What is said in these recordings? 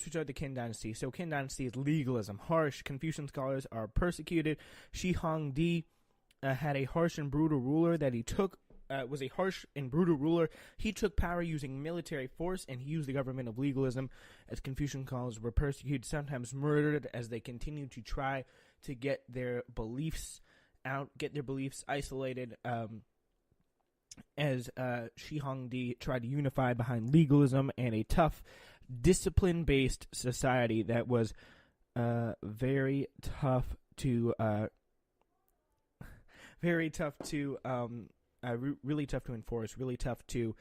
we start the Qin Dynasty. So Qin Dynasty is legalism, harsh. Confucian scholars are persecuted. Shi Huangdi had a harsh and brutal ruler that he took. Was a harsh and brutal ruler. He took power using military force, and he used the government of legalism, as Confucian scholars were persecuted, sometimes murdered, as they continued to try to get their beliefs out, get their beliefs isolated, as Shi Huangdi tried to unify behind legalism and a tough, discipline-based society that was very tough to really tough to enforce, really tough to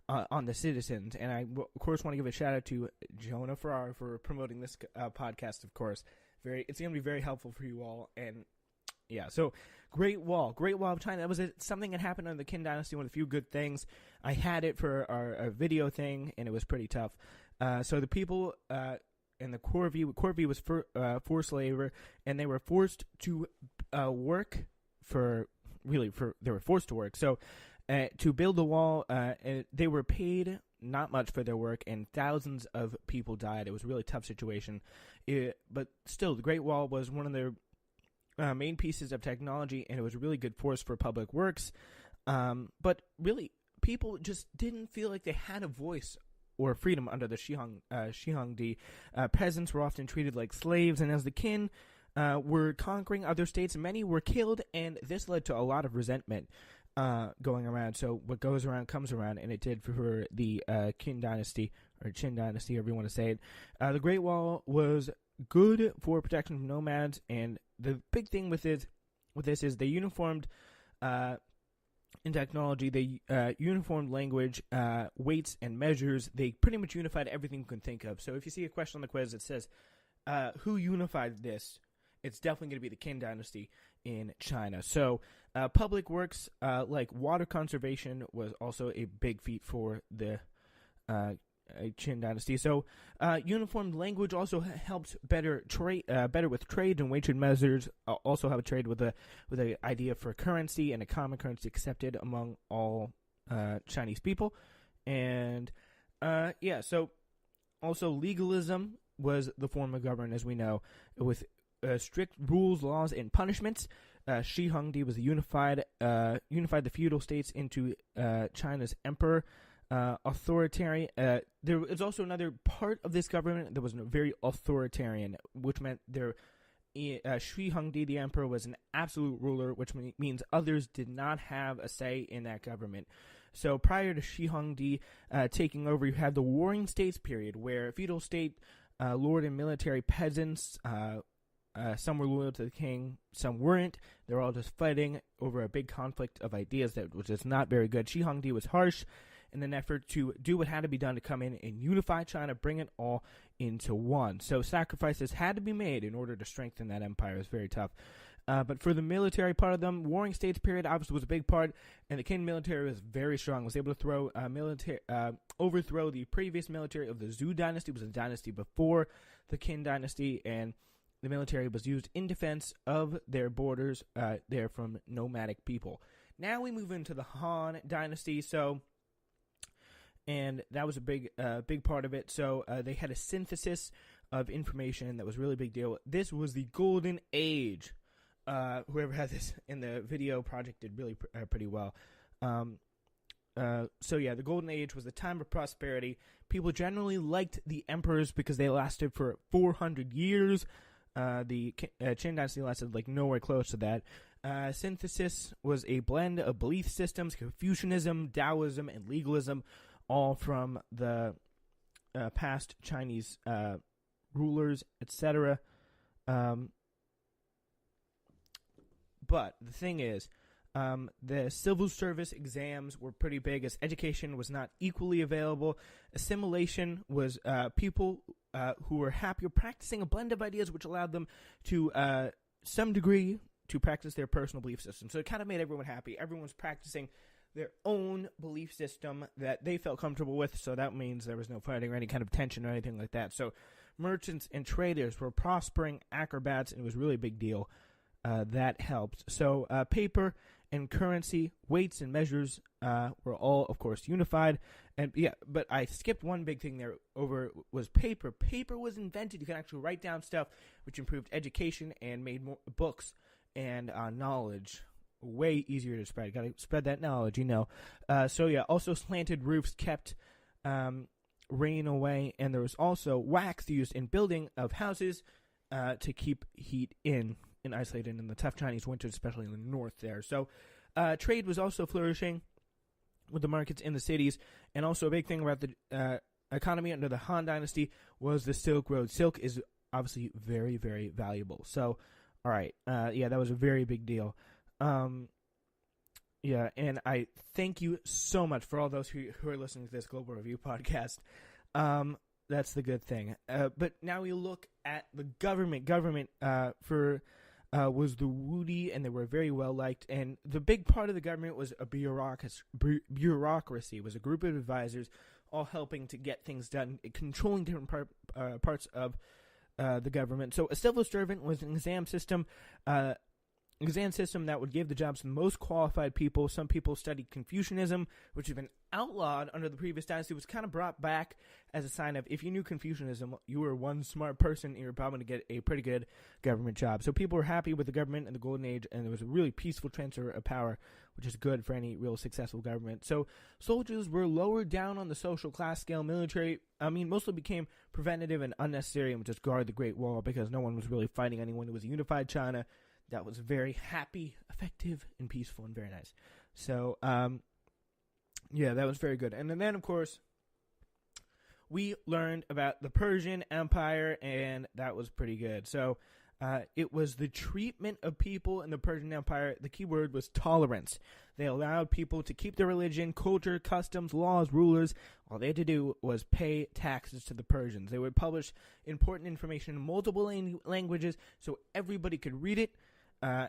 on the citizens. And I, of course, want to give a shout out to Jonah Farrar for promoting this podcast. Of course, it's going to be very helpful for you all. And yeah, so Great Wall of China. That was something that happened under the Qin Dynasty. One of the few good things. I had it for our video thing, and it was pretty tough. So the people in the Corvée was forced labor, and they were forced to work they were forced to work. So to build the wall, they were paid not much for their work, and thousands of people died. It was a really tough situation. But still, the Great Wall was one of their main pieces of technology, and it was a really good force for public works. But really, people just didn't feel like they had a voice or freedom under the Shi Huangdi. Peasants were often treated like slaves, and as the Qin were conquering other states, many were killed, and this led to a lot of resentment going around. So what goes around comes around, and it did for the Qin Dynasty, or Qin Dynasty, however you want to say it. The Great Wall was good for protection from nomads, and the big thing with this is they uniformed in technology, they uniformed language, weights, and measures. They pretty much unified everything you can think of. So if you see a question on the quiz that says, who unified this? It's definitely going to be the Qin Dynasty in China. So public works like water conservation was also a big feat for the Qin Dynasty. So uniformed language also helped better with trade and weighted measures. Also helped trade with the idea for currency and a common currency accepted among all Chinese people. And so also legalism was the form of government, as we know, with strict rules, laws, and punishments. Shi Huangdi was unified the feudal states into China's emperor. Authoritarian. There is also another part of this government that was very authoritarian, which meant Shi Huangdi, the emperor, was an absolute ruler, which means others did not have a say in that government. So prior to Shi Huangdi taking over, you had the Warring States period, where feudal state lord and military peasants, some were loyal to the king, some weren't. They were all just fighting over a big conflict of ideas that was just not very good. Shi Huangdi was harsh in an effort to do what had to be done to come in and unify China, bring it all into one. So sacrifices had to be made in order to strengthen that empire. It was very tough. But for the military part of them, Warring States period obviously was a big part, and the Qin military was very strong. Was able to overthrow the previous military of the Zhou dynasty. It was a dynasty before the Qin dynasty, and the military was used in defense of their borders there from nomadic people. Now we move into the Han dynasty. And that was a big part of it. So they had a synthesis of information that was a really big deal. This was the golden age. Whoever had this in the video project did really pretty well. The golden age was the time of prosperity. People generally liked the emperors because they lasted for 400 years. The Qin dynasty lasted nowhere close to that. Synthesis was a blend of belief systems, Confucianism, Taoism, and legalism, all from the past Chinese rulers, etc. But the thing is, the civil service exams were pretty big, as education was not equally available. Assimilation was people who were happy practicing a blend of ideas, which allowed them to some degree to practice their personal belief system. So it kind of made everyone happy. Everyone was practicing their own belief system that they felt comfortable with, so that means there was no fighting or any kind of tension or anything like that. So merchants and traders were prospering acrobats, and it was really a big deal. That helped. So paper and currency, weights and measures were all, of course, unified. And yeah, but I skipped one big thing there over was paper. Paper was invented. You can actually write down stuff, which improved education and made more books and knowledge way easier to spread. Got to spread that knowledge, So yeah, also slanted roofs kept rain away, and there was also wax used in building of houses to keep heat in and isolated in the tough Chinese winters, especially in the north there. So trade was also flourishing with the markets in the cities, and also a big thing about the economy under the Han Dynasty was the Silk Road. Silk is obviously very, very valuable. So, all right, that was a very big deal. Yeah, and I thank you so much for all those who are listening to this Global Review podcast. That's the good thing. But now we look at the government. Government was the Wudi, and they were very well liked. And the big part of the government was a bureaucracy. It was a group of advisors all helping to get things done, controlling different parts of the government. So a civil servant was an exam system that would give the jobs to the most qualified people. Some people studied Confucianism, which had been outlawed under the previous dynasty. It was kind of brought back as a sign of, if you knew Confucianism, you were one smart person, and you were probably going to get a pretty good government job. So people were happy with the government in the Golden Age, and there was a really peaceful transfer of power, which is good for any real successful government. So soldiers were lower down on the social class scale. Military, mostly became preventative and unnecessary, and would just guard the Great Wall because no one was really fighting anyone. It was a unified China that was very happy, effective, and peaceful, and very nice. So, that was very good. And then, of course, we learned about the Persian Empire, and that was pretty good. So, it was the treatment of people in the Persian Empire. The key word was tolerance. They allowed people to keep their religion, culture, customs, laws, rulers. All they had to do was pay taxes to the Persians. They would publish important information in multiple languages so everybody could read it.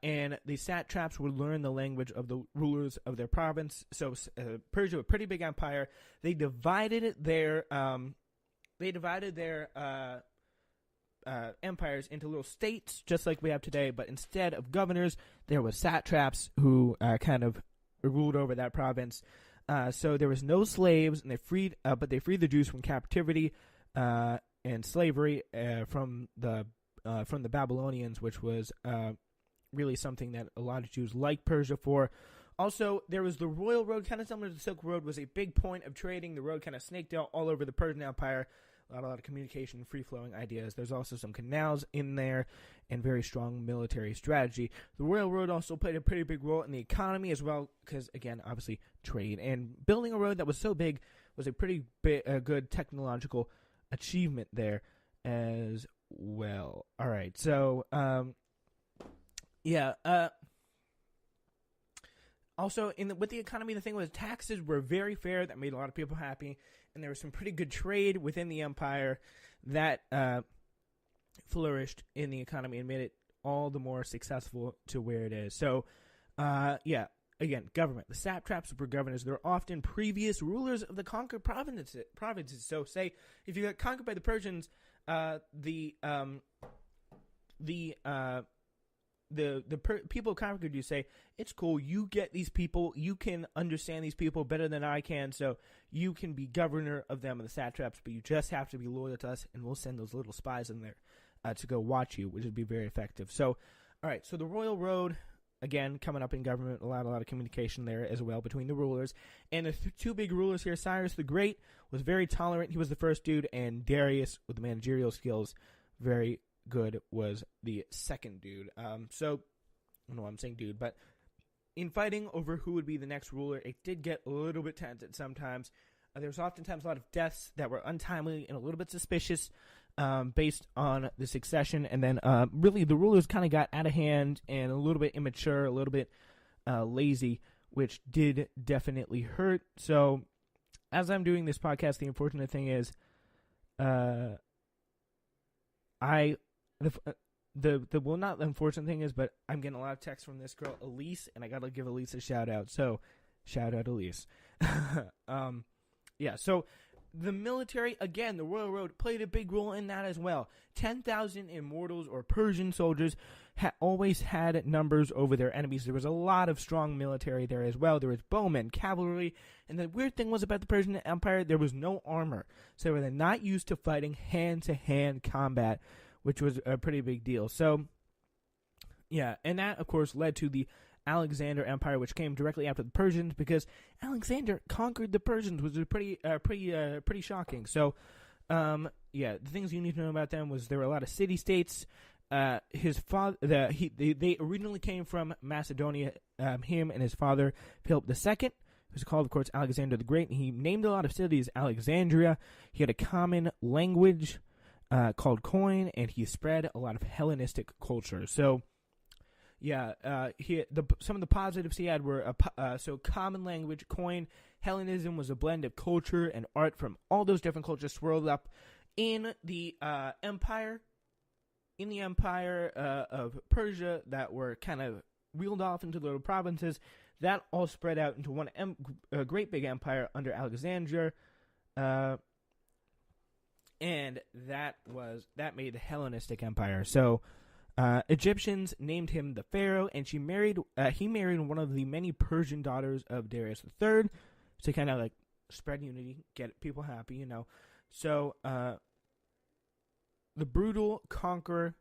And the satraps would learn the language of the rulers of their province. So Persia, a pretty big empire, they divided their empires into little states, just like we have today. But instead of governors, there was satraps who kind of ruled over that province. So there was no slaves, and they freed the Jews from captivity and slavery from the Babylonians, which was really something that a lot of Jews liked Persia for. Also, there was the Royal Road, kind of similar to the Silk Road, was a big point of trading. The road kind of snaked out all over the Persian Empire. A lot of communication, free-flowing ideas. There's also some canals in there and very strong military strategy. The Royal Road also played a pretty big role in the economy as well because, again, obviously trade. And building a road that was so big was a pretty good technological achievement there as well. All right, so also, with the economy, the thing was taxes were very fair. That made a lot of people happy, and there was some pretty good trade within the empire that flourished in the economy and made it all the more successful to where it is. So, again, government. The satraps were governors. They're often previous rulers of the conquered provinces. So, say if you got conquered by the Persians, the people of conquered you say, it's cool, you get these people, you can understand these people better than I can, so you can be governor of them and the satraps, but you just have to be loyal to us, and we'll send those little spies in there to go watch you, which would be very effective. So, all right, so the Royal Road, again, coming up in government, allowed a lot of communication there as well between the rulers. And the two big rulers here, Cyrus the Great was very tolerant. He was the first dude, and Darius, with the managerial skills, very good, was the second dude. So, I don't know why I'm saying dude, but in fighting over who would be the next ruler, it did get a little bit tense at sometimes. There was oftentimes a lot of deaths that were untimely and a little bit suspicious based on the succession. And then really the rulers kind of got out of hand and a little bit immature, a little bit lazy, which did definitely hurt. So as I'm doing this podcast, the unfortunate thing is not the unfortunate thing is, but I'm getting a lot of texts from this girl, Elise, and I got to give Elise a shout out. So shout out Elise. So the military, again, the Royal Road played a big role in that as well. 10,000 immortals or Persian soldiers always had numbers over their enemies. There was a lot of strong military there as well. There was bowmen, cavalry, and the weird thing was about the Persian Empire, there was no armor. So they were not used to fighting hand-to-hand combat, which was a pretty big deal. So, yeah, and that, of course, led to the Alexander Empire, which came directly after the Persians, because Alexander conquered the Persians, which was pretty shocking. So, the things you need to know about them was there were a lot of city-states. His father, they originally came from Macedonia. Him and his father, Philip II, who's called, of course, Alexander the Great. He named a lot of cities Alexandria. He had a common language called Koine, and he spread a lot of Hellenistic culture. So, some of the positives he had were common language, Koine. Hellenism was a blend of culture and art from all those different cultures swirled up in the empire. In the empire of Persia that were kind of wheeled off into little provinces, that all spread out into one great big empire under Alexander, and that made the Hellenistic Empire. So Egyptians named him the Pharaoh, and he married one of the many Persian daughters of Darius III to kind of like spread unity, get people happy, you know. So the brutal conqueror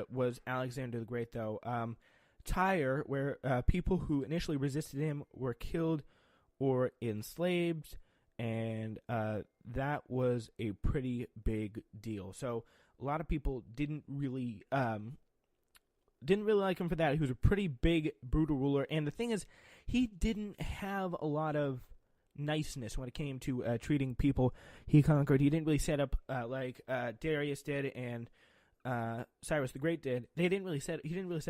was Alexander the Great, though. Tyre, where people who initially resisted him were killed or enslaved, and that was a pretty big deal. So a lot of people didn't really like him for that. He was a pretty big, brutal ruler, and the thing is, he didn't have a lot of niceness when it came to treating people he conquered. He didn't really set up like Darius did and Cyrus the Great did. He didn't really set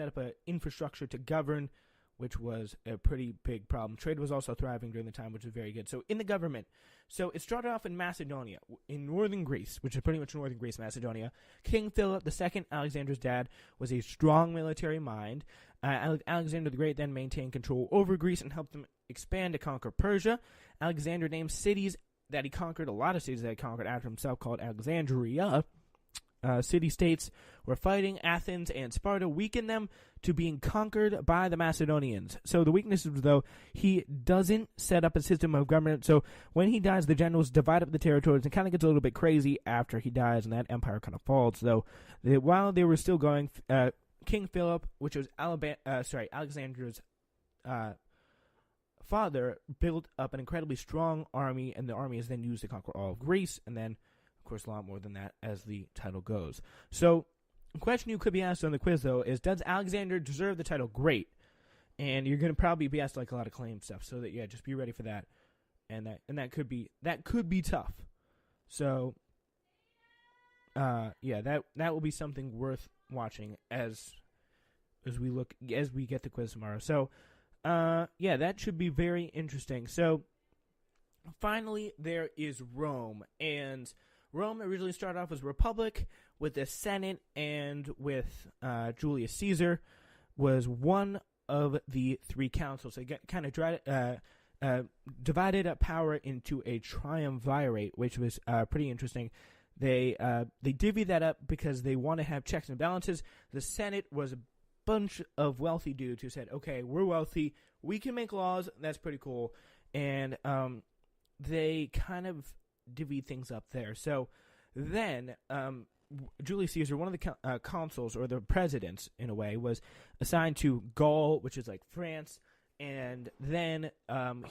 up an infrastructure to govern, which was a pretty big problem. Trade was also thriving during the time, which was very good. So in the government, so it started off in Macedonia, in northern Greece, which is pretty much northern Greece, Macedonia. King Philip II, Alexander's dad, was a strong military mind. Alexander the Great then maintained control over Greece and helped them expand to conquer Persia. Alexander named cities that he conquered, a lot of cities that he conquered after himself, called Alexandria. City-states were fighting. Athens and Sparta weakened them to being conquered by the Macedonians. So the weakness is, though, he doesn't set up a system of government. So when he dies, the generals divide up the territories and kind of gets a little bit crazy after he dies, and that empire kind of falls. So while they were still going, King Philip, which was Alexander's father, built up an incredibly strong army, and the army is then used to conquer all of Greece, and then, of course, a lot more than that as the title goes. So, a question you could be asked on the quiz, though, is, does Alexander deserve the title Great? And you're going to probably be asked like a lot of claim stuff, so that, just be ready for that. And that could be tough. So, that will be something worth watching as we get the quiz tomorrow. So, that should be very interesting. So, finally, there is Rome, and Rome originally started off as a republic with a Senate, and with Julius Caesar was one of the three councils. They kind of divided up power into a triumvirate, which was pretty interesting. They divvied that up because they want to have checks and balances. The Senate was a bunch of wealthy dudes who said, okay, we're wealthy, we can make laws, that's pretty cool. And they kind of divvied things up there. So then Julius Caesar, one of the consuls, or the presidents in a way, was assigned to Gaul, which is like France, and then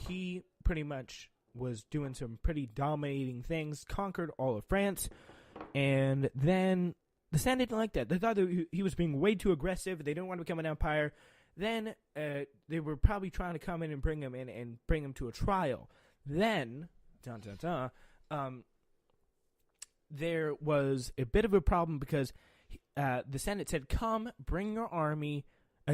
he pretty much was doing some pretty dominating things, conquered all of France, and then the Senate didn't like that. They thought that he was being way too aggressive. They didn't want to become an empire. Then they were probably trying to come in and bring him in and bring him to a trial. Then, there was a bit of a problem because the Senate said, come, bring your army.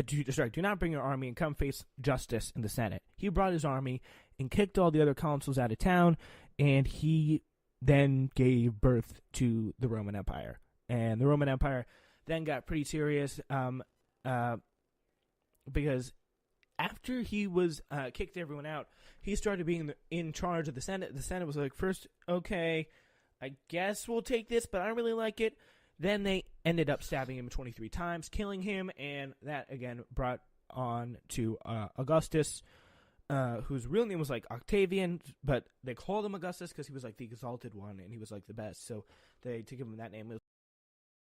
Do not bring your army and come face justice in the Senate. He brought his army and kicked all the other consuls out of town, and he then gave birth to the Roman Empire. And the Roman Empire then got pretty serious because after he was kicked everyone out, he started being in charge of the Senate. The Senate was like, first, okay, I guess we'll take this, but I don't really like it. Then they ended up stabbing him 23 times, killing him, and that, again, brought on to Augustus, whose real name was, like, Octavian, but they called him Augustus because he was, like, the exalted one, and he was, like, the best, so they took him that name.